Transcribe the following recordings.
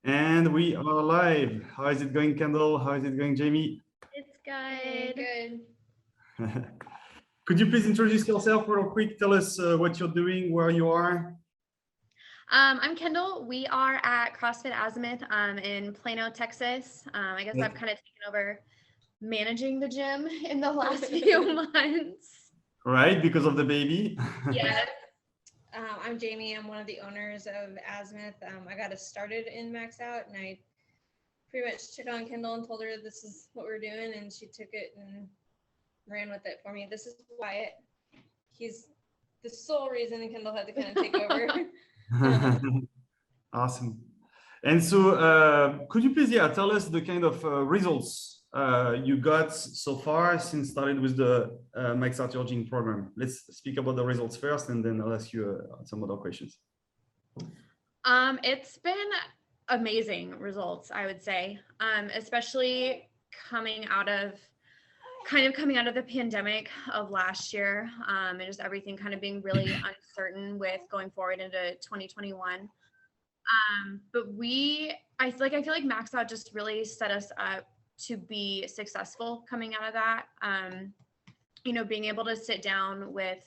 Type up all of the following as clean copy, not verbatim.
And we are live. How is it going, Kendyll? How is it going, Jaime? It's good. Good. Could you please introduce yourself real quick? Tell us what you're doing, where you are. I'm Kendyll. We are at CrossFit Azimuth in Plano, Texas. I guess I've kind of taken over managing the gym in the last few months. Right, because of the baby. Yes. I'm Jaime. I'm one of the owners of Azimuth. I got us started in Max Out, and I pretty much took on Kendyll and told her this is what we're doing, and she took it and ran with it for me. This is Wyatt. He's the sole reason Kendyll had to kind of take over. Awesome. And so could you please tell us the kind of results you got so far since started with the Max Out Your Gym program? Let's speak about the results first, and then I'll ask you some other questions. It's been amazing results, I would say, especially coming out of the pandemic of last year, and just everything kind of being really uncertain with going forward into 2021. But I feel like Max Out just really set us up to be successful coming out of that. Being able to sit down with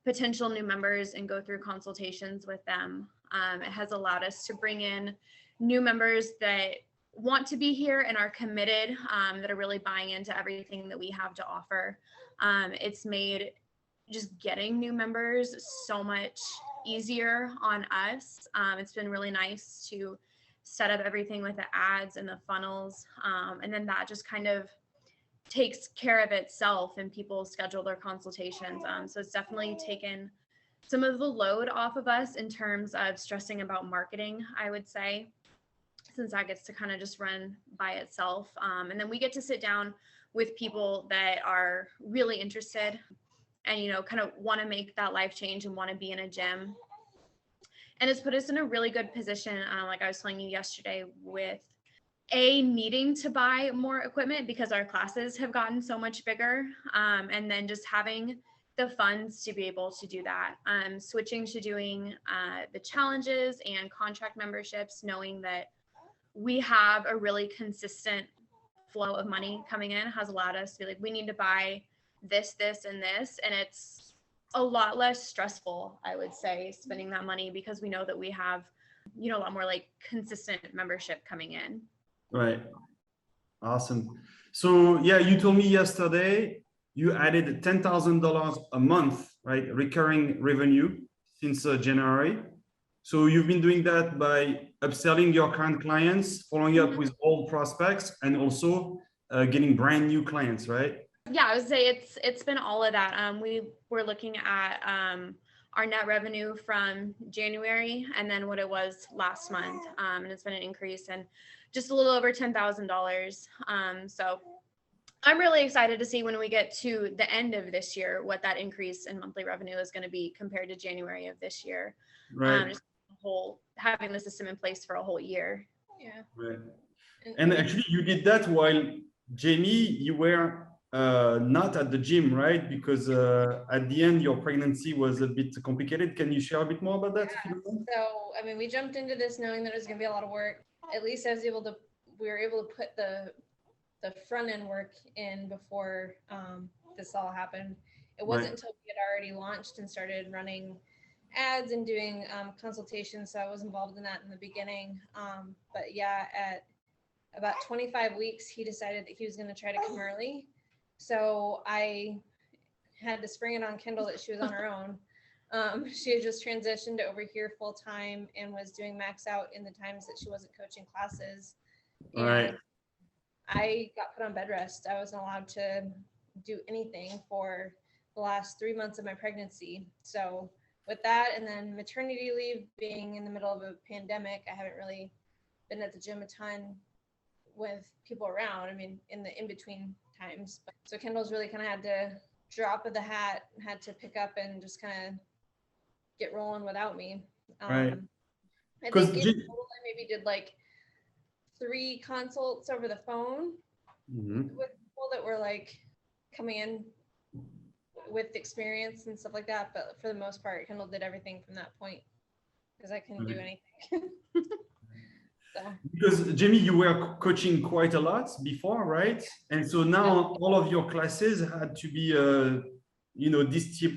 potential new members and go through consultations with them. It has allowed us to bring in new members that want to be here and are committed, that are really buying into everything that we have to offer. It's made just getting new members so much easier on us. It's been really nice to set up everything with the ads and the funnels, and then that just kind of takes care of itself and people schedule their consultations. So it's definitely taken some of the load off of us in terms of stressing about marketing, I would say, since that gets to kind of just run by itself. And then we get to sit down with people that are really interested and, kind of want to make that life change and want to be in a gym. And it's put us in a really good position, like I was telling you yesterday, with needing to buy more equipment because our classes have gotten so much bigger, and then just having the funds to be able to do that. Switching to doing the challenges and contract memberships, knowing that we have a really consistent flow of money coming in has allowed us to be like, we need to buy this, and this. And it's a lot less stressful, I would say, spending that money because we know that we have, a lot more like consistent membership coming in. Right. Awesome. So you told me yesterday you added $10,000 a month, right? Recurring revenue since January. So you've been doing that by upselling your current clients, following up with old prospects, and also getting brand new clients, right? Yeah, I would say it's been all of that. We were looking at our net revenue from January and then what it was last month, and it's been an increase and just a little over $10,000. So I'm really excited to see when we get to the end of this year what that increase in monthly revenue is going to be compared to January of this year. Right. Just having the system in place for a whole year. Yeah. Right. And actually, you did that while Jaime, you were not at the gym, right? Because at the end, your pregnancy was a bit complicated. Can you share a bit more about that? Yeah. So, we jumped into this knowing that it was going to be a lot of work. At least we were able to put the front end work in before this all happened. It wasn't until we had already launched and started running ads and doing consultations. So I was involved in that in the beginning. But at about 25 weeks, he decided that he was going to try to come early. So I had to spring it on Kendyll that she was on her own. She had just transitioned over here full time and was doing Max Out in the times that she wasn't coaching classes. And I got put on bed rest. I wasn't allowed to do anything for the last 3 months of my pregnancy. So with that, and then maternity leave being in the middle of a pandemic, I haven't really been at the gym a ton with people around. In the in-between times. So Kendyll's really kind of had to drop of the hat, had to pick up and just kind of get rolling without me. Right. I think in total I maybe did like 3 consults over the phone with people that were like coming in with experience and stuff like that. But for the most part, Kendyll did everything from that point because I couldn't do anything. So Because Jamie, you were coaching quite a lot before, right? And so now all of your classes had to be,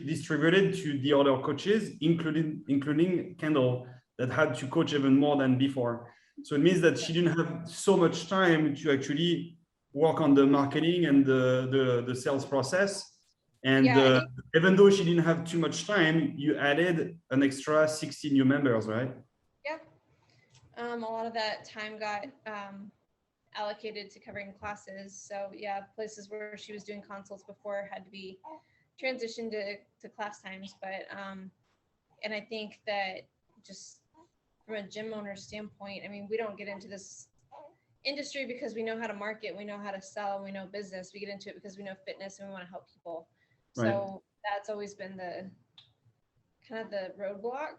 distributed to the other coaches, including Kendyll, that had to coach even more than before. So it means that she didn't have so much time to actually work on the marketing and the sales process. And even though she didn't have too much time, you added an extra 60 new members, right? Yep. A lot of that time got allocated to covering classes. So yeah, places where she was doing consults before had to be transitioned to class times. But and I think that just from a gym owner standpoint, I mean, we don't get into this industry because we know how to market, we know how to sell, we know business. We get into it because we know fitness and we want to help people. Right. So that's always been the kind of the roadblock,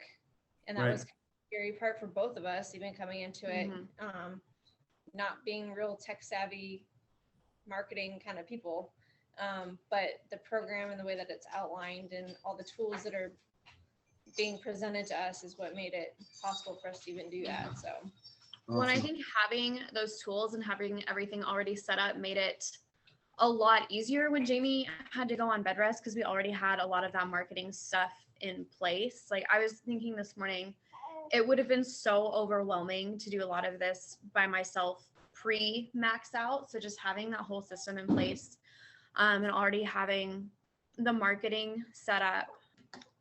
and that was scary part for both of us, even coming into it, not being real tech savvy marketing kind of people. But the program and the way that it's outlined and all the tools that are being presented to us is what made it possible for us to even do that. So when I think having those tools and having everything already set up made it a lot easier when Jamie had to go on bed rest, because we already had a lot of that marketing stuff in place. Like I was thinking this morning, it would have been so overwhelming to do a lot of this by myself pre-max out. So just having that whole system in place and already having the marketing set up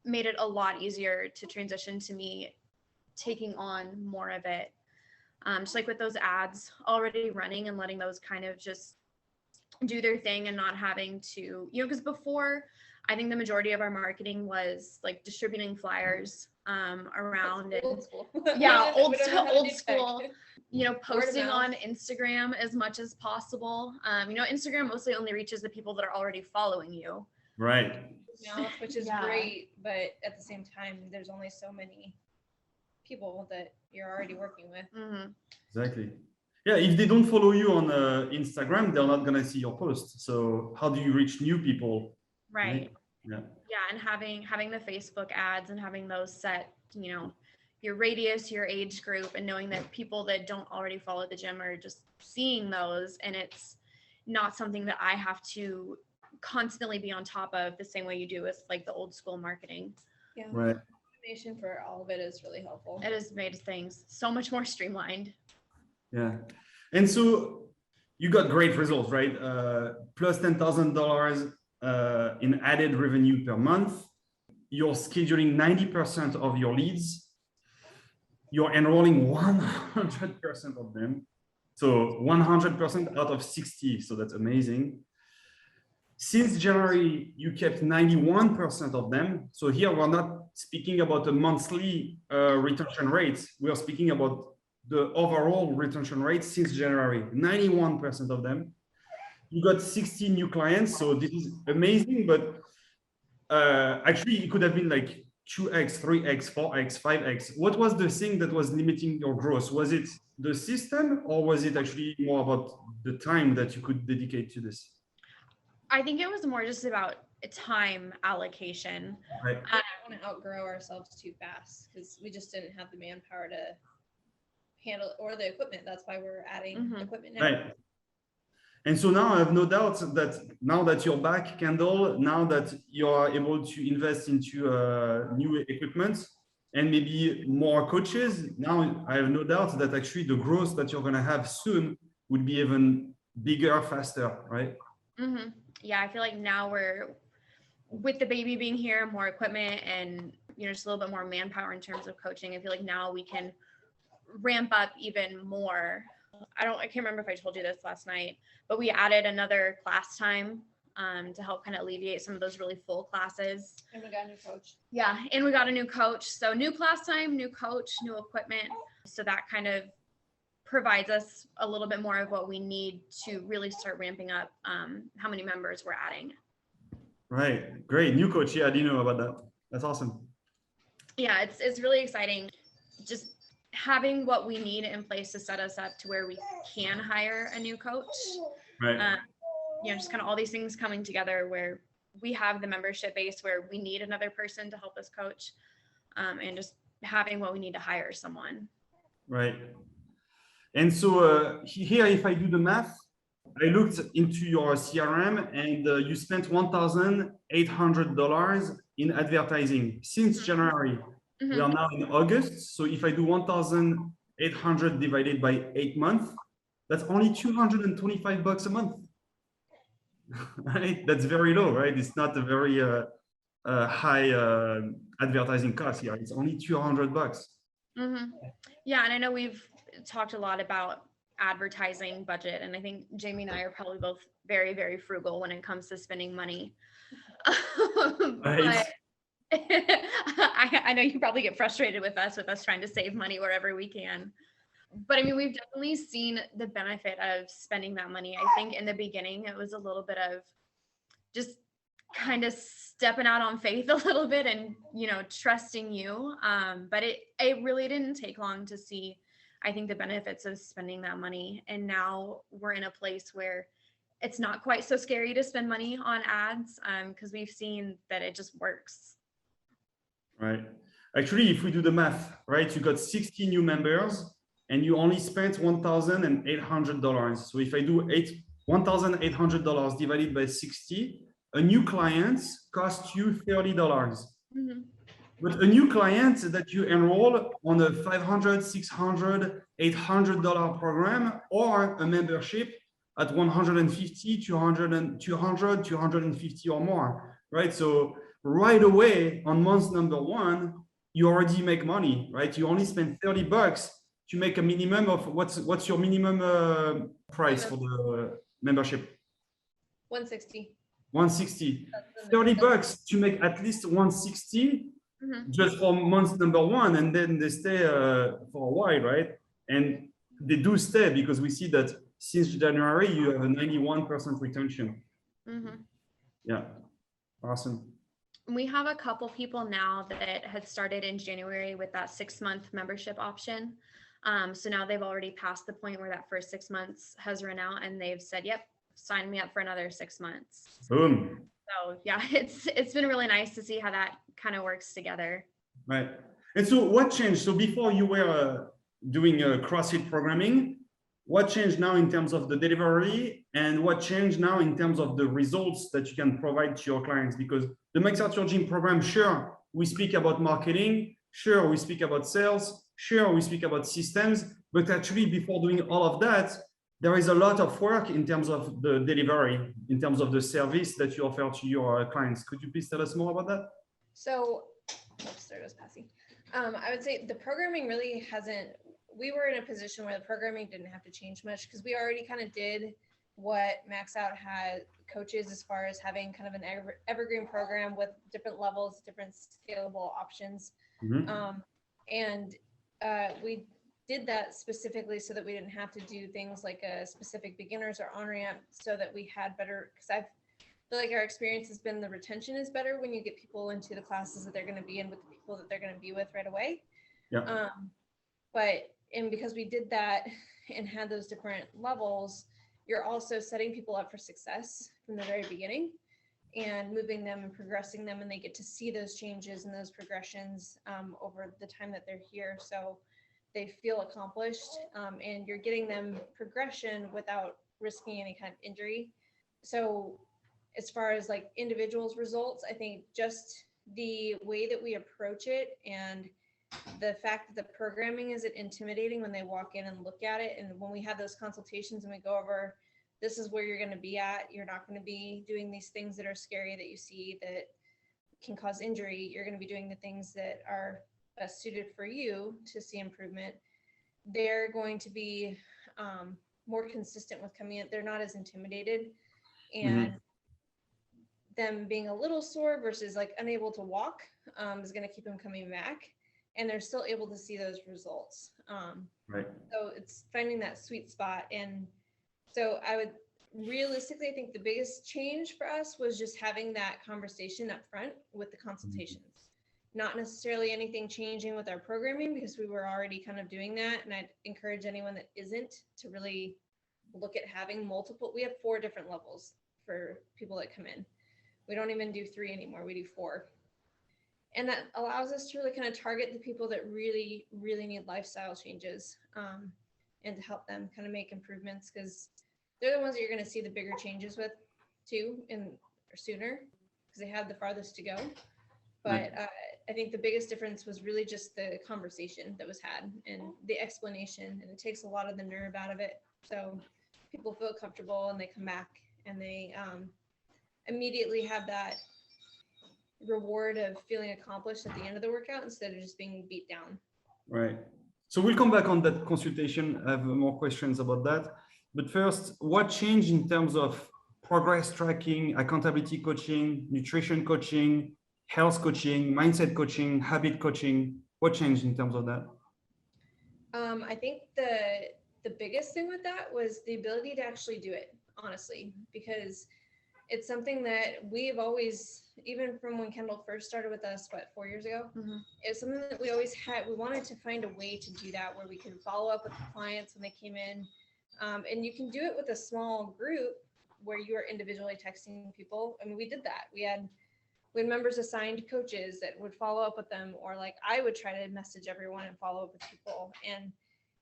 made it a lot easier to transition to me taking on more of it. Just like with those ads already running and letting those kind of just do their thing and not having to, because before I think the majority of our marketing was like distributing flyers around old school. old school, posting on Instagram as much as possible. Instagram mostly only reaches the people that are already following you. Right. Which is great, but at the same time, there's only so many people that you're already working with. Exactly. Yeah, if they don't follow you on Instagram, they're not gonna see your posts. So how do you reach new people? Right. Yeah, and having the Facebook ads and having those set, your radius, your age group, and knowing that people that don't already follow the gym are just seeing those, and it's not something that I have to constantly be on top of the same way you do with like the old school marketing. Yeah. Right. Information for all of it is really helpful. It has made things so much more streamlined. Yeah. And so you got great results, right? Plus $10,000 in added revenue per month. You're scheduling 90% of your leads. You're enrolling 100% of them. So 100% out of 60. So that's amazing. Since January, you kept 91% of them. So here we're not speaking about a monthly retention rate. We are speaking about the overall retention rate since January, 91% of them. You got 60 new clients. So this is amazing, but actually it could have been like 2x, 3x, 4x, 5x. What was the thing that was limiting your growth? Was it the system, or was it actually more about the time that you could dedicate to this? I think it was more just about time allocation. Right. I don't want to outgrow ourselves too fast because we just didn't have the manpower to handle, or the equipment. That's why we're adding equipment now. Right. And so now I have no doubt that now that you're back, Kendyll, now that you are able to invest into new equipment and maybe more coaches, now I have no doubt that actually the growth that you're going to have soon would be even bigger, faster, right? Yeah, I feel like now we're, with the baby being here, more equipment and, just a little bit more manpower in terms of coaching. I feel like now we can ramp up even more. I can't remember if I told you this last night, but we added another class time to help kind of alleviate some of those really full classes. And we got a new coach. Yeah, and we got a new coach. So new class time, new coach, new equipment. So that kind of provides us a little bit more of what we need to really start ramping up how many members we're adding. Right. Great. New coach. Yeah, I didn't know about that. That's awesome. Yeah, it's really exciting. Just having what we need in place to set us up to where we can hire a new coach. Right. Just kind of all these things coming together where we have the membership base where we need another person to help us coach, and just having what we need to hire someone. Right. And so here, if I do the math, I looked into your CRM and you spent $1,800 in advertising since January. We are now in August. So if I do 1,800 divided by 8 months, that's only $225 a month. Right? That's very low, right? It's not a very high advertising cost here. It's only $200. Yeah, and I know we've talked a lot about advertising budget, and I think Jamie and I are probably both very, very frugal when it comes to spending money. Right. But I know you probably get frustrated with us trying to save money wherever we can. But I mean, we've definitely seen the benefit of spending that money. I think in the beginning, it was a little bit of just kind of stepping out on faith a little bit and, you know, trusting you. But it really didn't take long to see, I think, the benefits of spending that money. And now we're in a place where it's not quite so scary to spend money on ads because we've seen that it just works. Right. Actually, if we do the math, right, you got 60 new members and you only spent $1,800. So if I do $1,800 divided by 60, a new client costs you $30. But a new client that you enroll on a $500, $600, $800 program or a membership at 150, 200, 250 or more, right? So right away on month number one, you already make money, right? You only spend $30 to make a minimum of what's your minimum price for the membership? 160. 160. $30 to make at least 160 just for month number one, and then they stay for a while, right? And they do stay because we see that since January you have a 91% retention. Yeah, awesome. We have a couple people now that had started in January with that 6-month membership option. So now they've already passed the point where that first 6 months has run out and they've said, yep, sign me up for another 6 months. Boom. So yeah, it's been really nice to see how that kind of works together. Right. And so what changed? So before you were doing CrossFit programming, what changed now in terms of the delivery and what changed now in terms of the results that you can provide to your clients? Because the Max Out Your Gym program, sure, we speak about marketing, sure, we speak about sales, sure, we speak about systems, but actually before doing all of that, there is a lot of work in terms of the delivery, in terms of the service that you offer to your clients. Could you please tell us more about that? So, oops, there goes Passy. I would say the programming really hasn't, we were in a position where the programming didn't have to change much because we already kind of did what Max Out had coaches as far as having kind of an evergreen program with different levels, different scalable options. We did that specifically so that we didn't have to do things like a specific beginners or on-ramp so that we had better, because I feel like our experience has been the retention is better when you get people into the classes that they're going to be in with the people that they're going to be with right away. Yeah. And because we did that and had those different levels, you're also setting people up for success from the very beginning and moving them and progressing them, and they get to see those changes and those progressions over the time that they're here. So they feel accomplished, and you're getting them progression without risking any kind of injury. So as far as like individuals' results, I think just the way that we approach it and the fact that the programming isn't intimidating when they walk in and look at it. And when we have those consultations and we go over, this is where you're going to be at. You're not going to be doing these things that are scary that you see that can cause injury. You're going to be doing the things that are best suited for you to see improvement. They're going to be more consistent with coming in. They're not as intimidated, and them being a little sore versus like unable to walk is going to keep them coming back, and they're still able to see those results. Right. So it's finding that sweet spot. And so I would realistically, I think the biggest change for us was just having that conversation up front with the consultations. Not necessarily anything changing with our programming because we were already kind of doing that. And I'd encourage anyone that isn't to really look at having multiple. We have 4 different levels for people that come in. We don't even do 3 anymore. We do 4. And that allows us to really kind of target the people that really, really need lifestyle changes. and to help them kind of make improvements, because they're the ones that you're going to see the bigger changes with too, or sooner, because they have the farthest to go. But I think the biggest difference was really just the conversation that was had and the explanation, and it takes a lot of the nerve out of it. So people feel comfortable and they come back and they immediately have that reward of feeling accomplished at the end of the workout instead of just being beat down. Right. So we'll come back on that consultation. I have more questions about that. But first, what changed in terms of progress tracking, accountability coaching, nutrition coaching, health coaching, mindset coaching, habit coaching? What changed in terms of that? I think the biggest thing with that was the ability to actually do it, honestly, because it's something that we've always, even from when Kendyll first started with us, 4 years ago, it's something that we always had. We wanted to find a way to do that where we could follow up with the clients when they came in. And you can do it with a small group where you are individually texting people. I mean, we did that. We had members assigned coaches that would follow up with them, or like I would try to message everyone and follow up with people. And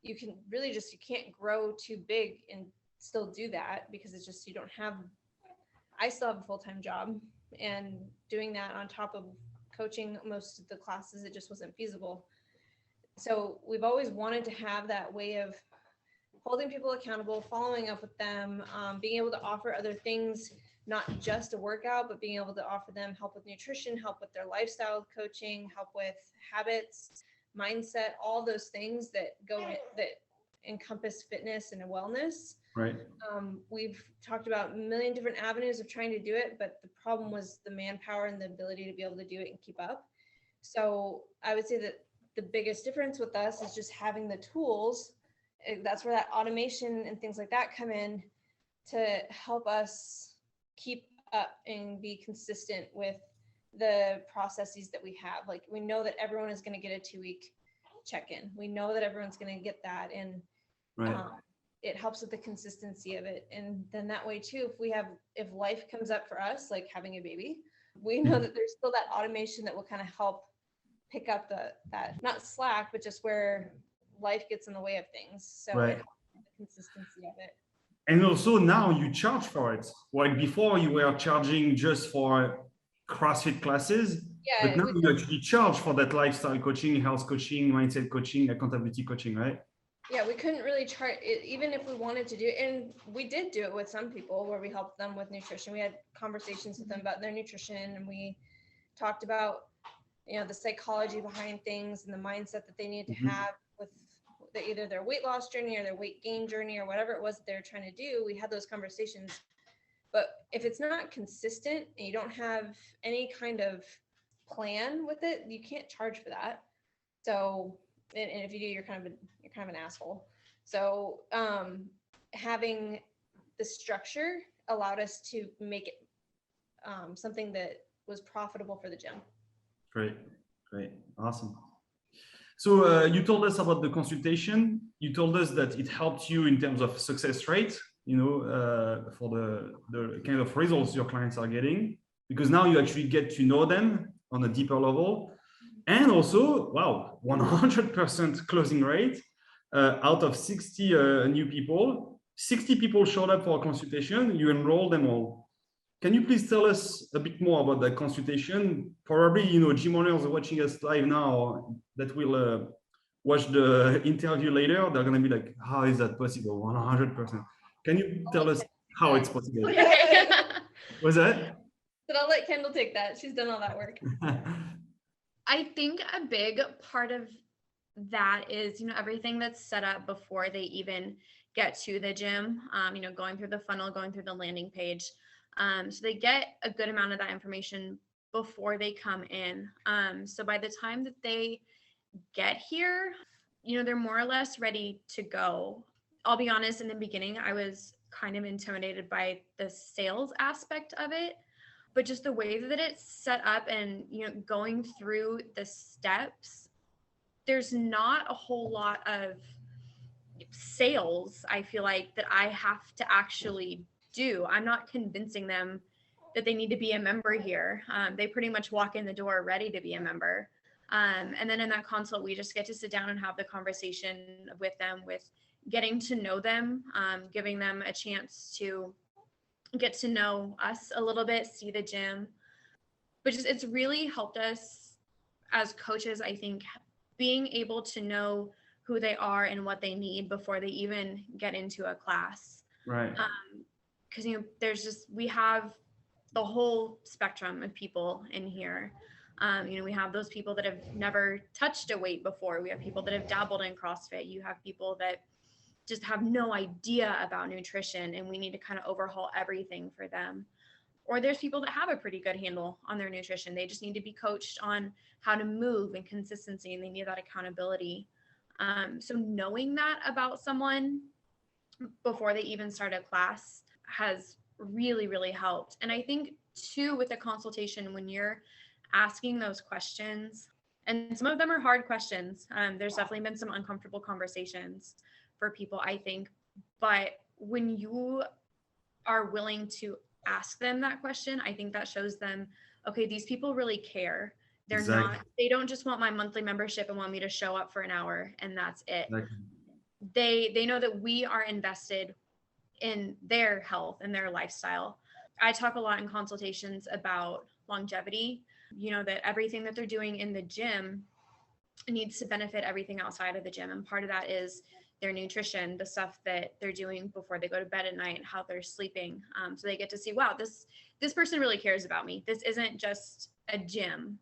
you can really just, you can't grow too big and still do that, because it's just, you don't have, I still have a full-time job, and doing that on top of coaching most of the classes, it just wasn't feasible. So we've always wanted to have that way of holding people accountable, following up with them, being able to offer other things, not just a workout, but being able to offer them help with nutrition, help with their lifestyle coaching, help with habits, mindset, all those things that that encompass fitness and wellness. Right. We've talked about a million different avenues of trying to do it, but the problem was the manpower and the ability to be able to do it and keep up. So I would say that the biggest difference with us is just having the tools. That's where that automation and things like that come in to help us keep up and be consistent with the processes that we have. Like, we know that everyone is going to get a 2-week check-in. We know that everyone's going to get that. And it helps with the consistency of it. And then that way too, if life comes up for us, like having a baby, we know that there's still that automation that will kind of help pick up that not slack, but just where life gets in the way of things. So it helps with the consistency of it. And also now you charge for it. While before you were charging just for CrossFit classes, but now you actually charge for that lifestyle coaching, health coaching, mindset coaching, accountability coaching, right? Yeah, we couldn't really charge it, even if we wanted to do it. And we did do it with some people where we helped them with nutrition. We had conversations with them about their nutrition, and we talked about, the psychology behind things and the mindset that they need to have with either their weight loss journey or their weight gain journey or whatever it was that they're trying to do. We had those conversations. But if it's not consistent and you don't have any kind of plan with it, you can't charge for that. So, and if you do, you're kind of an asshole. So having the structure allowed us to make it something that was profitable for the gym. Great. Awesome. So you told us about the consultation. You told us that it helped you in terms of success rate, for the kind of results your clients are getting, because now you actually get to know them on a deeper level. And also, wow, 100% closing rate out of 60 new people. 60 people showed up for a consultation. You enrolled them all. Can you please tell us a bit more about that consultation? Probably, gym owners watching us live now that will watch the interview later, they're going to be like, how is that possible? 100%. Can you tell us how it's possible? What's that? But I'll let Kendyll take that. She's done all that work. I think a big part of that is, everything that's set up before they even get to the gym, going through the funnel, going through the landing page. So they get a good amount of that information before they come in. So by the time that they get here, they're more or less ready to go. I'll be honest, in the beginning, I was kind of intimidated by the sales aspect of it, but just the way that it's set up and, going through the steps, there's not a whole lot of sales, I feel like, that I have to actually do. I'm not convincing them that they need to be a member here. They pretty much walk in the door ready to be a member. And then in that consult, we just get to sit down and have the conversation with them with getting to know them, giving them a chance to get to know us a little bit, see the gym. But just it's really helped us as coaches, I think, being able to know who they are and what they need before they even get into a class. Right. Because we have the whole spectrum of people in here. We have those people that have never touched a weight before. We have people that have dabbled in CrossFit. You have people that just have no idea about nutrition, and we need to kind of overhaul everything for them. Or there's people that have a pretty good handle on their nutrition. They just need to be coached on how to move and consistency, and they need that accountability. So knowing that about someone before they even start a class has really, really helped. And I think too, with the consultation, when you're asking those questions, and some of them are hard questions, there's definitely been some uncomfortable conversations for people, I think. But when you are willing to ask them that question, I think that shows them, okay, these people really care. They're Exactly. they don't just want my monthly membership and want me to show up for an hour and that's it. Exactly. They know that we are invested in their health and their lifestyle. I talk a lot in consultations about longevity, that everything that they're doing in the gym needs to benefit everything outside of the gym. And part of that is their nutrition, the stuff that they're doing before they go to bed at night, how they're sleeping. So they get to see, wow, this person really cares about me. This isn't just a gym.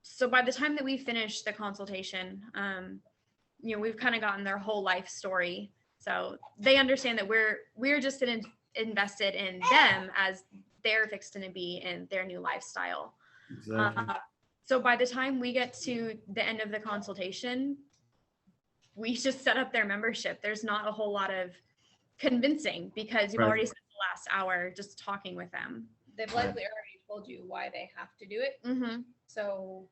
So by the time that we finish the consultation, we've kind of gotten their whole life story. So they understand that we're just invested in them as they're fixing to be in their new lifestyle. Exactly. So by the time we get to the end of the consultation, we just set up their membership. There's not a whole lot of convincing because you've already spent the last hour just talking with them. They've likely already told you why they have to do it. Mm-hmm. So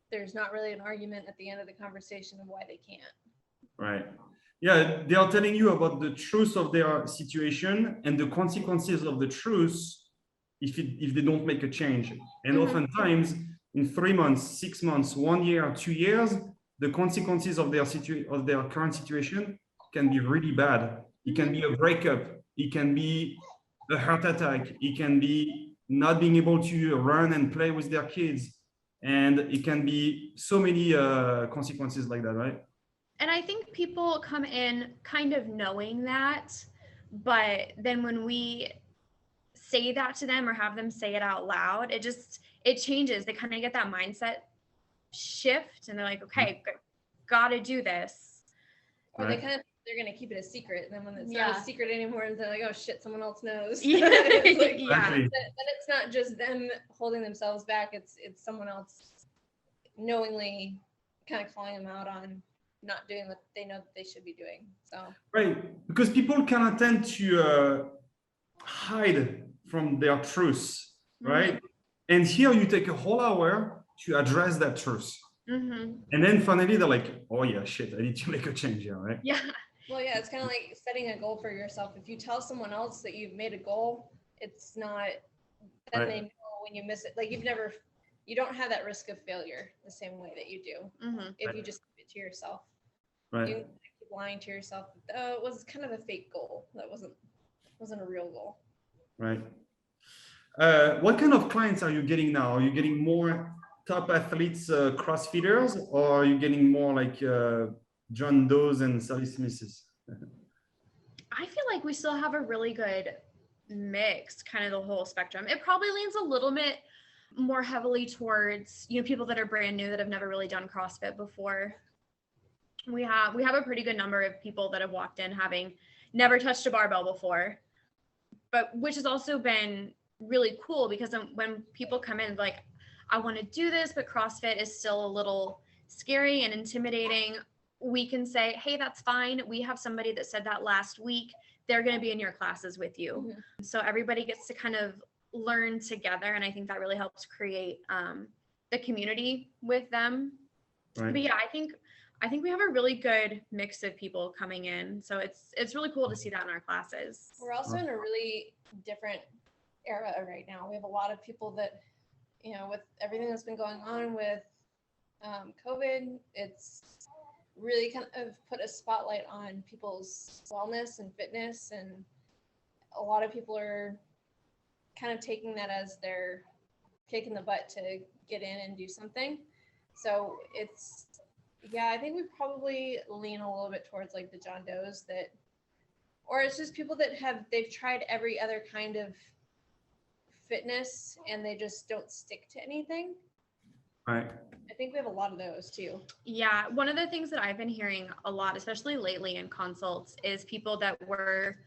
there's not really an argument at the end of the conversation of why they can't. Right. Yeah, they are telling you about the truth of their situation and the consequences of the truth if they don't make a change. And oftentimes, in 3 months, 6 months, 1 year, 2 years, the consequences of their current situation can be really bad. It can be a breakup. It can be a heart attack. It can be not being able to run and play with their kids. And it can be so many consequences like that, right? And I think people come in kind of knowing that, but then when we say that to them or have them say it out loud, it changes. They kind of get that mindset shift and they're like, okay, gotta do this. Or they they're going to keep it a secret. And then when it's not a secret anymore, they're like, oh shit, someone else knows. Yeah. Then it's not just them holding themselves back. It's someone else knowingly kind of calling them out on not doing what they know that they should be doing. So right, because people can tend to hide from their truth, right? And here you take a whole hour to address that truth. And then finally they're like, oh yeah, shit, I need to make a change here, right? Yeah. Well, yeah, it's kind of like setting a goal for yourself. If you tell someone else that you've made a goal, it's not, then they know when you miss it. Like you don't have that risk of failure the same way that you do if you just keep it to yourself. Right. You keep lying to yourself. Oh, it was kind of a fake goal. That wasn't a real goal. Right. What kind of clients are you getting now? Are you getting more top athletes, CrossFitters, or are you getting more like John Does and Sally Smiths? I feel like we still have a really good mix, kind of the whole spectrum. It probably leans a little bit more heavily towards, people that are brand new that have never really done CrossFit before. We have a pretty good number of people that have walked in having never touched a barbell before, but which has also been really cool because when people come in like, I want to do this, but CrossFit is still a little scary and intimidating. We can say, hey, that's fine. We have somebody that said that last week. They're going to be in your classes with you. So everybody gets to kind of learn together. And I think that really helps create the community with them. Right. But yeah, I think we have a really good mix of people coming in. So it's really cool to see that in our classes. We're also in a really different era right now. We have a lot of people that, with everything that's been going on with COVID, really kind of put a spotlight on people's wellness and fitness, and a lot of people are kind of taking that as their kick in the butt to get in and do something. So it's, yeah, I think we probably lean a little bit towards like the John Does that, or it's just people that they've tried every other kind of fitness and they just don't stick to anything. Right. I think we have a lot of those too. Yeah, one of the things that I've been hearing a lot, especially lately in consults, is people that were,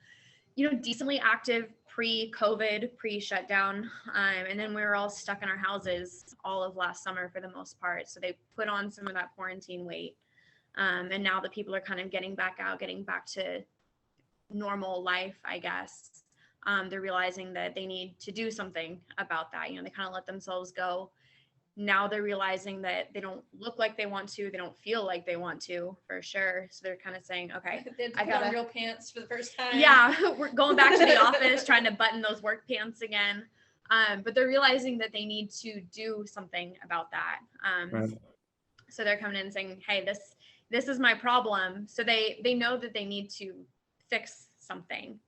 decently active pre-COVID, pre-shutdown, and then we were all stuck in our houses all of last summer for the most part. So they put on some of that quarantine weight, and now that people are kind of getting back out, getting back to normal life, I guess, they're realizing that they need to do something about that. They kind of let themselves go. Now they're realizing that they don't look like they want to, they don't feel like they want to, for sure. So they're kind of saying, okay, I got on real pants for the first time. Yeah, we're going back to the office, trying to button those work pants again. But they're realizing that they need to do something about that. Right. So they're coming in and saying, hey, this is my problem. So they know that they need to fix something.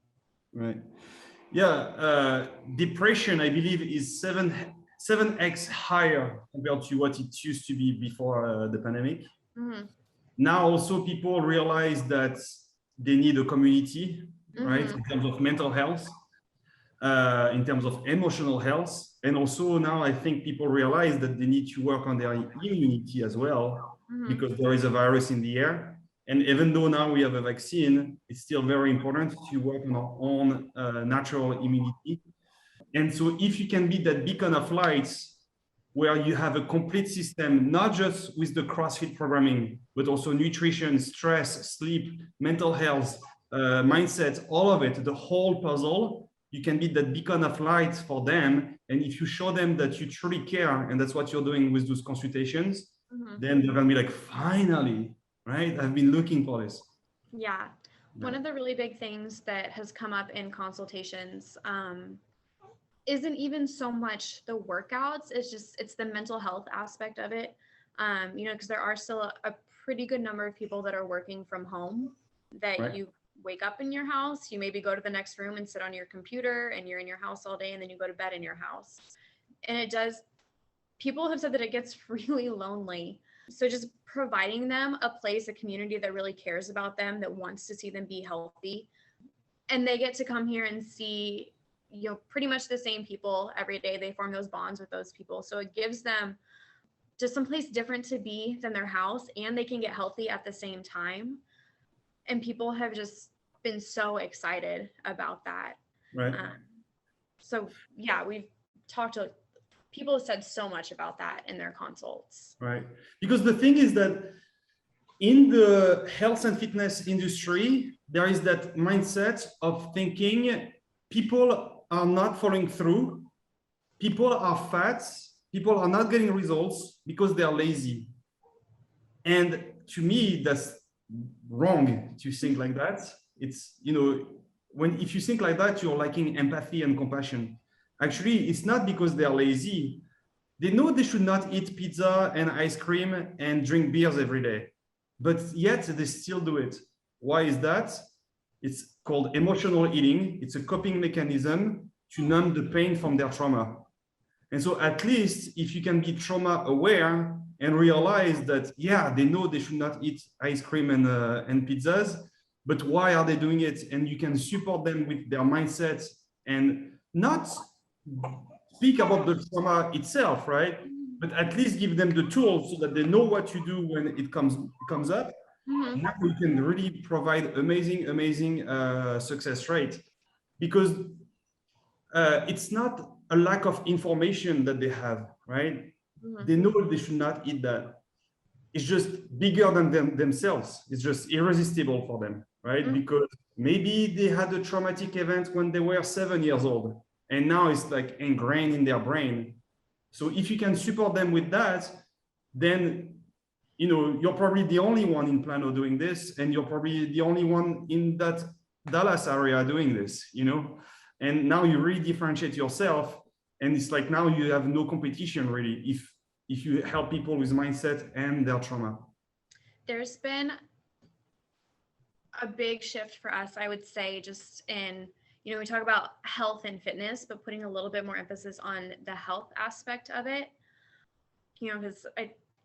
Right. Yeah. Depression, I believe, is 7x higher compared to what it used to be before the pandemic. Mm-hmm. Now also people realize that they need a community, right? In terms of mental health, in terms of emotional health. And also now I think people realize that they need to work on their immunity as well, because there is a virus in the air. And even though now we have a vaccine, it's still very important to work on our own natural immunity. And so if you can be that beacon of light where you have a complete system, not just with the CrossFit programming, but also nutrition, stress, sleep, mental health, mindset, all of it, the whole puzzle, you can be that beacon of light for them. And if you show them that you truly care, and that's what you're doing with those consultations, then they're gonna be like, finally, right? I've been looking for this. Yeah. One of the really big things that has come up in consultations, isn't even so much the workouts, it's the mental health aspect of it. Because there are still a pretty good number of people that are working from home, that right. You wake up in your house, you maybe go to the next room and sit on your computer, and you're in your house all day, and then you go to bed in your house. And people have said that it gets really lonely. So just providing them a place, a community that really cares about them, that wants to see them be healthy, and they get to come here and see pretty much the same people every day. They form those bonds with those people. So it gives them just someplace different to be than their house, and they can get healthy at the same time. And people have just been so excited about that. Right. So yeah, people have said so much about that in their consults. Right. Because the thing is that in the health and fitness industry, there is that mindset of thinking people are not following through. People are fat. People are not getting results because they are lazy. And to me, that's wrong to think like that. It's, if you think like that, you're lacking empathy and compassion. Actually, it's not because they are lazy. They know they should not eat pizza and ice cream and drink beers every day, but yet they still do it. Why is that? It's called emotional eating. It's a coping mechanism to numb the pain from their trauma. And so at least if you can be trauma aware and realize that, yeah, they know they should not eat ice cream and pizzas, but why are they doing it? And you can support them with their mindset and not speak about the trauma itself, right? But at least give them the tools so that they know what to do when it comes up. Now we can really provide amazing success rate, because it's not a lack of information that they have, right? They know they should not eat that. It's just bigger than themselves. It's just irresistible for them, right? Because maybe they had a traumatic event when they were 7 years old, and now it's like ingrained in their brain. So if you can support them with that, then you're probably the only one in Plano doing this, and you're probably the only one in that Dallas area doing this, and now you really differentiate yourself. And it's like now you have no competition really if you help people with mindset and their trauma. There's been a big shift for us, I would say, just in, we talk about health and fitness, but putting a little bit more emphasis on the health aspect of it. Because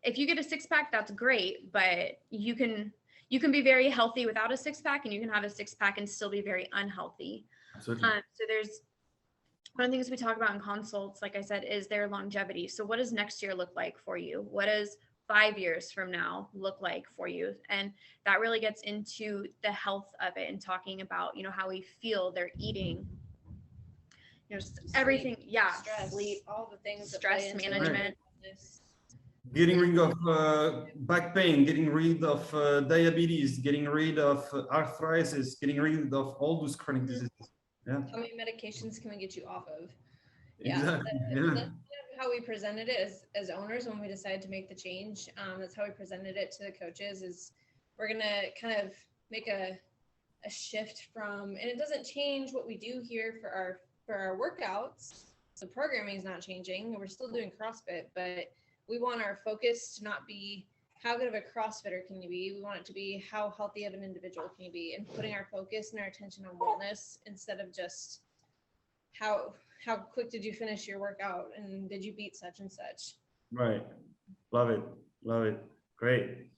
if you get a six-pack, that's great, but you can be very healthy without a six-pack, and you can have a six-pack and still be very unhealthy. Absolutely. So there's one of the things we talk about in consults, like I said, is their longevity. So what does next year look like for you? What does 5 years from now look like for you? And that really gets into the health of it and talking about, how we feel, they're eating, just everything. Yeah. Stress, Sleep, all the things that stress play into management. this. Getting rid of back pain, getting rid of diabetes, getting rid of arthritis, geting rid of all those chronic diseases. Yeah. How many medications can we get you off of? Exactly. That's Yeah. kind of how we presented it as owners when we decided to make the change. That's how we presented it to the coaches. Is we're gonna kind of make a shift from, and it doesn't change what we do here for our workouts. The programming is not changing. We're still doing CrossFit, but we want our focus to not be how good of a CrossFitter can you be. We want it to be how healthy of an individual can you be, and putting our focus and our attention on wellness instead of just how quick did you finish your workout and did you beat such and such. Right. Love it. Love it. Great.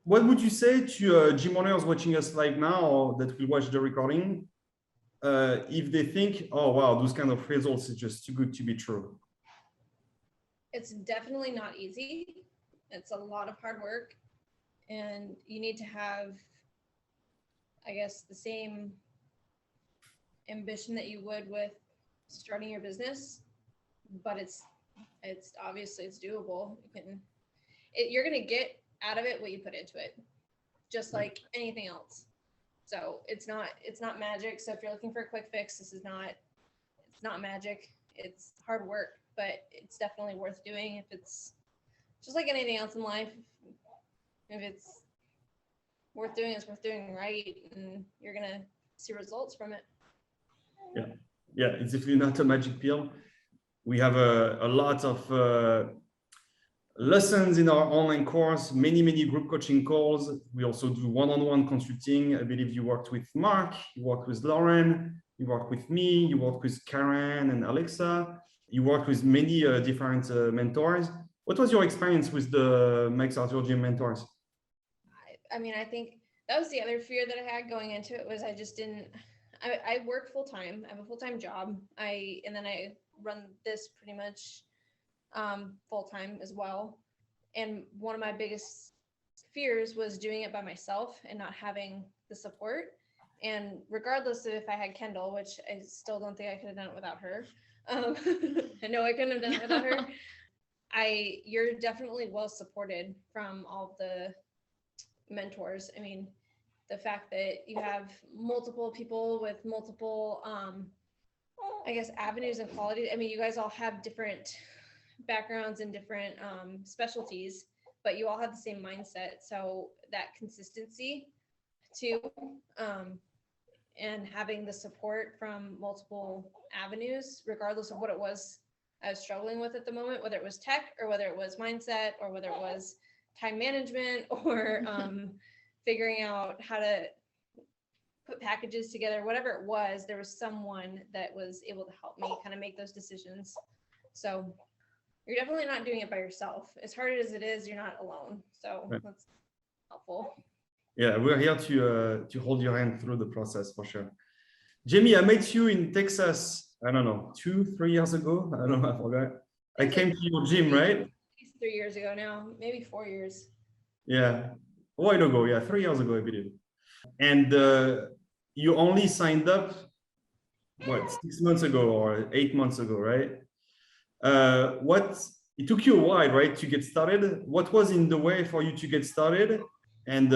What would you say to gym owners watching us live now or that will watch the recording if they think, oh, wow, those kind of results is just too good to be true? It's definitely not easy. It's a lot of hard work, and you need to have, I guess, the same ambition that you would with starting your business, but it's obviously it's doable. You're going to get out of it what you put into it, just like anything else. So it's not magic. So if you're looking for a quick fix, it's not magic. It's hard work, but it's definitely worth doing. If it's just like anything else in life, if it's worth doing, it's worth doing right, and you're gonna see results from it. Yeah, it's definitely not a magic pill. We have a lot of lessons in our online course, many group coaching calls. We also do one-on-one consulting. I believe you worked with Mark, you worked with Lauren, you worked with me, you worked with Karen and Alexa. You worked with many different mentors. What was your experience with the Max Arthur Gym mentors? I think that was the other fear that I had going into it, was I work full time. I have a full-time job. And then I run this pretty much full time as well. And one of my biggest fears was doing it by myself and not having the support. And regardless of if I had Kendyll, which I still don't think I could have done it without her. I know I couldn't have done it without her. You're definitely well supported from all the mentors. I mean, the fact that you have multiple people with multiple, I guess, avenues and qualities. I mean, you guys all have different backgrounds and different specialties, but you all have the same mindset. So that consistency too, and having the support from multiple avenues, regardless of what it was I was struggling with at the moment, whether it was tech or whether it was mindset or whether it was time management or figuring out how to put packages together, whatever it was, there was someone that was able to help me kind of make those decisions. So you're definitely not doing it by yourself. As hard as it is, you're not alone. So right. That's helpful. Yeah, we're here to hold your hand through the process for sure. Jaime, I met you in Texas, I don't know, 2-3 years ago. I don't know, I forgot. I came to your gym, right? 3 years ago now, maybe 4 years. Yeah, a while ago. Yeah, 3 years ago, I believe. And you only signed up, what, 6 months ago or 8 months ago, right? It took you a while, right, to get started. What was in the way for you to get started? And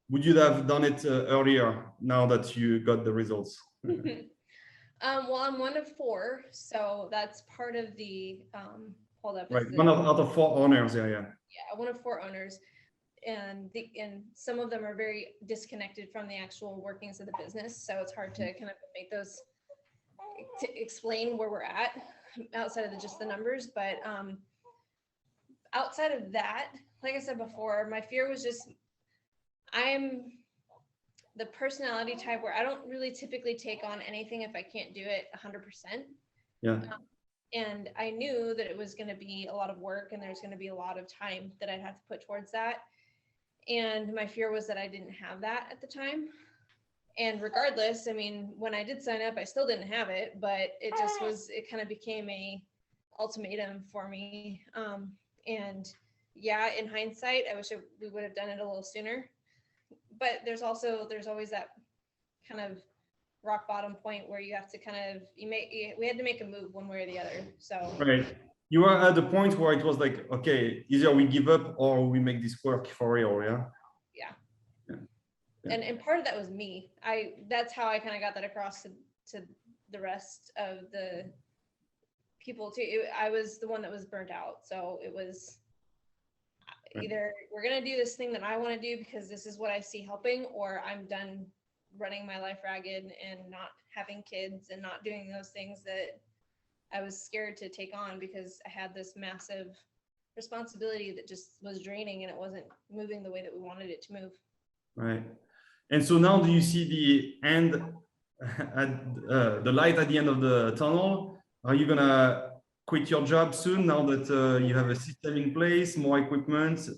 would you have done it earlier now that you got the results? Well, I'm one of 4, so that's part of the hold up. Right, one out of 4 owners. Yeah. Yeah, one of 4 owners, and some of them are very disconnected from the actual workings of the business, so it's hard to kind of make those to explain where we're at outside of just the numbers. But outside of that, like I said before, my fear was just, I'm the personality type where I don't really typically take on anything if I can't do it 100%. Yeah. And I knew that it was going to be a lot of work and there's going to be a lot of time that I'd have to put towards that. And my fear was that I didn't have that at the time. And regardless, I mean, when I did sign up, I still didn't have it, but it just was, it kind of became a ultimatum for me. And yeah, in hindsight, I wish we would have done it a little sooner. But there's always that kind of rock bottom point where you have to kind of, we had to make a move one way or the other. So right. You were at the point where it was like, okay, either we give up or we make this work for real, yeah? Yeah. And part of that was me. That's how I kind of got that across to the rest of the people too. I was the one that was burnt out. So it was either we're going to do this thing that I want to do because this is what I see helping, or I'm done running my life ragged and not having kids and not doing those things that I was scared to take on because I had this massive responsibility that just was draining and it wasn't moving the way that we wanted it to move. Right. And so now do you see the end, the light at the end of the tunnel? Are you gonna quit your job soon now that you have a system in place, more equipment,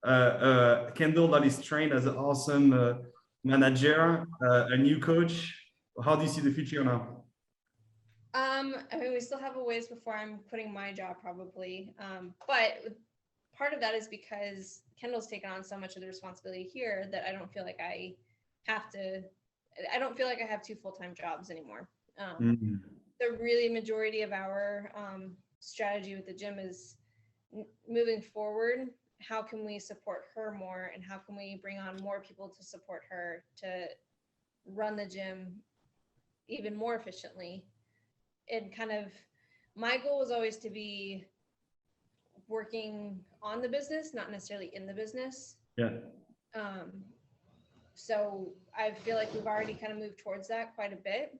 Kendyll that is trained as an awesome manager, a new coach? How do you see the future now? I mean, we still have a ways before I'm quitting my job probably. But part of that is because Kendyll's taken on so much of the responsibility here that I don't feel like I don't feel like I have two full-time jobs anymore. The really majority of our strategy with the gym is moving forward. How can we support her more and how can we bring on more people to support her to run the gym even more efficiently? And kind of my goal was always to be working on the business, not necessarily in the business. Yeah. So I feel like we've already kind of moved towards that quite a bit.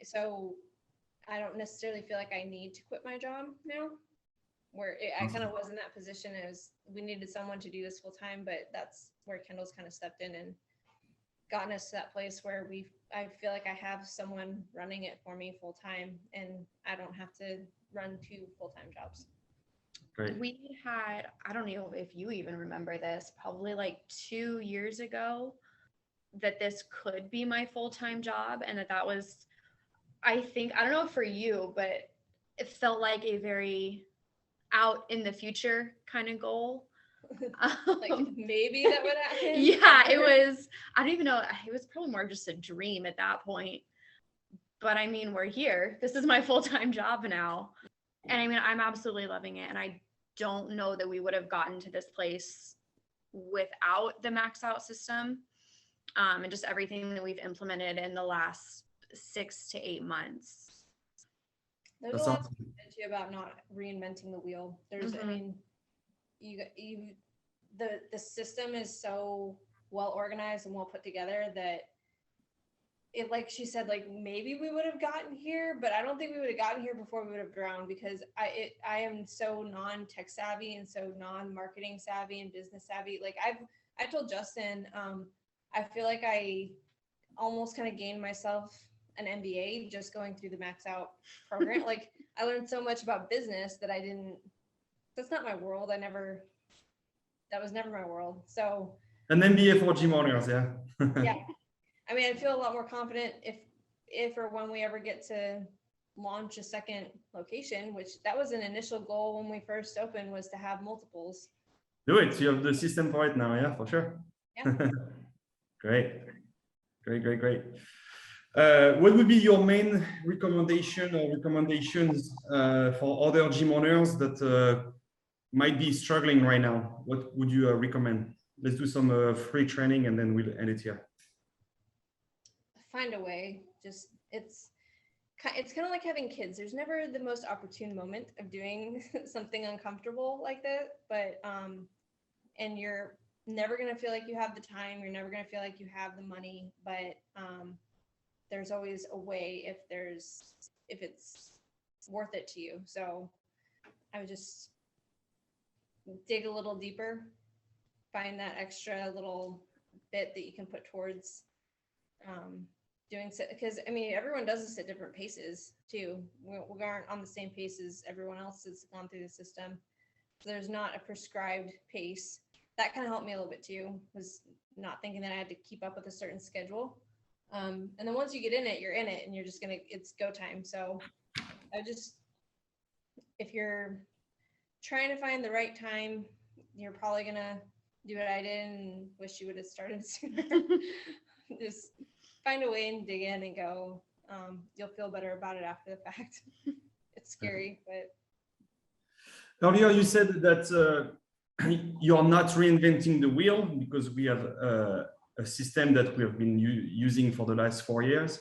So I don't necessarily feel like I need to quit my job now, where I kind of was in that position as we needed someone to do this full time, but that's where Kendyll's kind of stepped in and gotten us to that place where I feel like I have someone running it for me full time and I don't have to run two full-time jobs. Great. We had, I don't know if you even remember this, probably like 2 years ago, that this could be my full-time job. And that was, I think, I don't know for you, but it felt like a very out in the future kind of goal. Like maybe that would happen. Yeah, it was, I don't even know, it was probably more just a dream at that point. But I mean, we're here. This is my full-time job now. And I mean, I'm absolutely loving it. And I don't know that we would have gotten to this place without the max out system, and just everything that we've implemented in the last 6 to 8 months. There's a lot to say about not reinventing the wheel. There's, I mean, the system is so well organized and well put together that it, like she said, like maybe we would have gotten here, but I don't think we would have gotten here before we would have drowned, because I am so non-tech savvy and so non-marketing savvy and business savvy. Like I told Justin, I feel like I almost kind of gained myself an MBA just going through the Max Out program. Like I learned so much about business that that's not my world. That was never my world. So an MBA for gym owners, yeah. yeah. I mean, I feel a lot more confident if or when we ever get to launch a second location, which that was an initial goal when we first opened, was to have multiples. Do it. You have the system for it now, yeah, for sure. Yeah. Great. What would be your main recommendation or recommendations for other gym owners that might be struggling right now? What would you recommend? Let's do some free training and then we'll end it here. Find a way. Just it's kind of like having kids. There's never the most opportune moment of doing something uncomfortable like that, but and you're never going to feel like you have the time, you're never going to feel like you have the money, but there's always a way if it's worth it to you. So I would just dig a little deeper, find that extra little bit that you can put towards doing so. Because I mean, everyone does this at different paces too. We aren't on the same pace as everyone else that's gone through the system. So there's not a prescribed pace. That kind of helped me a little bit too, was not thinking that I had to keep up with a certain schedule. And then once you get in it, you're in it, and you're just it's go time. So if you're trying to find the right time, you're probably gonna do what I did and wish you would have started sooner. Just find a way and dig in and go. You'll feel better about it after the fact. It's scary, but. Earlier you said that you're not reinventing the wheel because we have a system that we have been using for the last 4 years.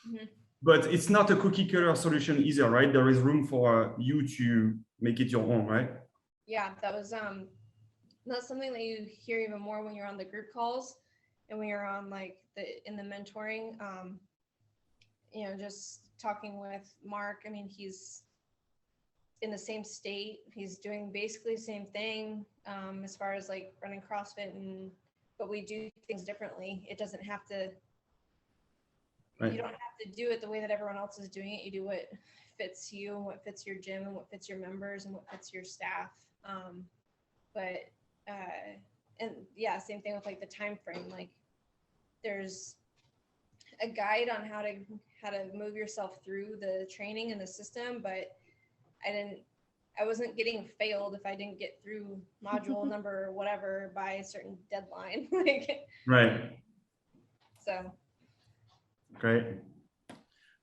Mm-hmm. But it's not a cookie cutter solution either, right? There is room for you to make it your own, right? Yeah, that was that's something that you hear even more when you're on the group calls and when you're on like in the mentoring. You know, just talking with Mark. I mean, he's in the same state. He's doing basically the same thing as far as like running CrossFit, but we do things differently. It doesn't have to. Right. You don't have to do it the way that everyone else is doing it. You do what fits you and what fits your gym and what fits your members and what fits your staff. And yeah, same thing with like the time frame. Like there's a guide on how to move yourself through the training and the system, but I wasn't getting failed if I didn't get through module number or whatever by a certain deadline. Like, right. So. Great.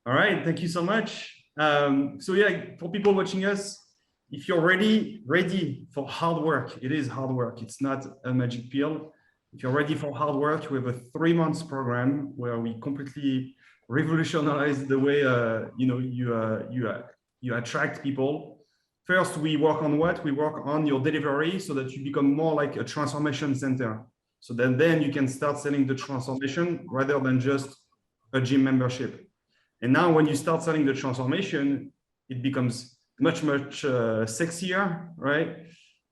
All right. Thank you so much. So yeah, for people watching us, if you're ready for hard work, it is hard work. It's not a magic pill. If you're ready for hard work, we have a 3-month program where we completely revolutionize the way you attract people. First, we work on what? We work on your delivery so that you become more like a transformation center. So then you can start selling the transformation rather than just a gym membership. And now when you start selling the transformation, it becomes much sexier, right?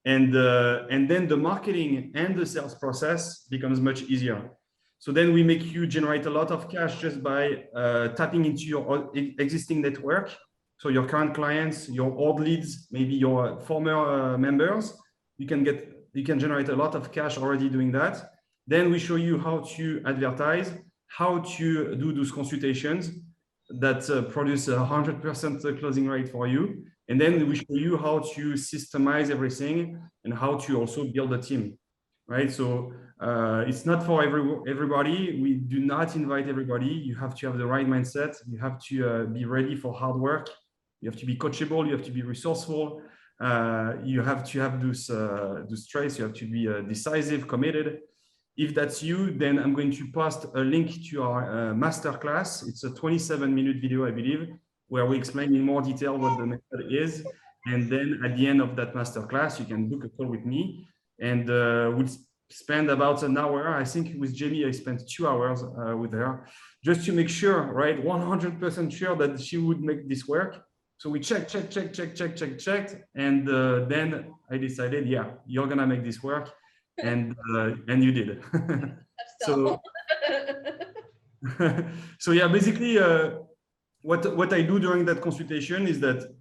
And then the marketing and the sales process becomes much easier. So then we make you generate a lot of cash just by tapping into your existing network. So your current clients, your old leads, maybe your former members, you can generate a lot of cash already doing that. Then we show you how to advertise, how to do those consultations that produce 100% closing rate for you. And then we show you how to systemize everything and how to also build a team, right? So it's not for everybody. We do not invite everybody. You have to have the right mindset. You have to be ready for hard work. You have to be coachable. You have to be resourceful. You have to have those traits. You have to be decisive, committed. If that's you, then I'm going to post a link to our masterclass. It's a 27-minute video, I believe, where we explain in more detail what the method is. And then at the end of that masterclass, you can book a call with me. And we'll spend about an hour. I think with Jamie, I spent 2 hours with her, just to make sure, right, 100% sure that she would make this work. So we checked. And then I decided, yeah, you're going to make this work. And you did. So yeah, basically what I do during that consultation is that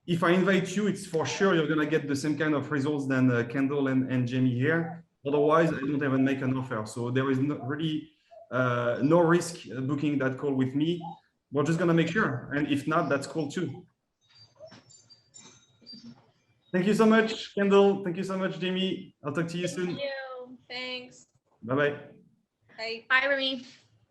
if I invite you, it's for sure you're gonna get the same kind of results than Kendyll and Jaime here. Otherwise, I don't even make an offer. So there is really no risk booking that call with me. We're just gonna make sure, and if not, that's cool too. Thank you so much, Kendyll. Thank you so much, Jaime. I'll talk to you soon. Thank you. Thanks. Bye-bye. Bye. Bye, Remy.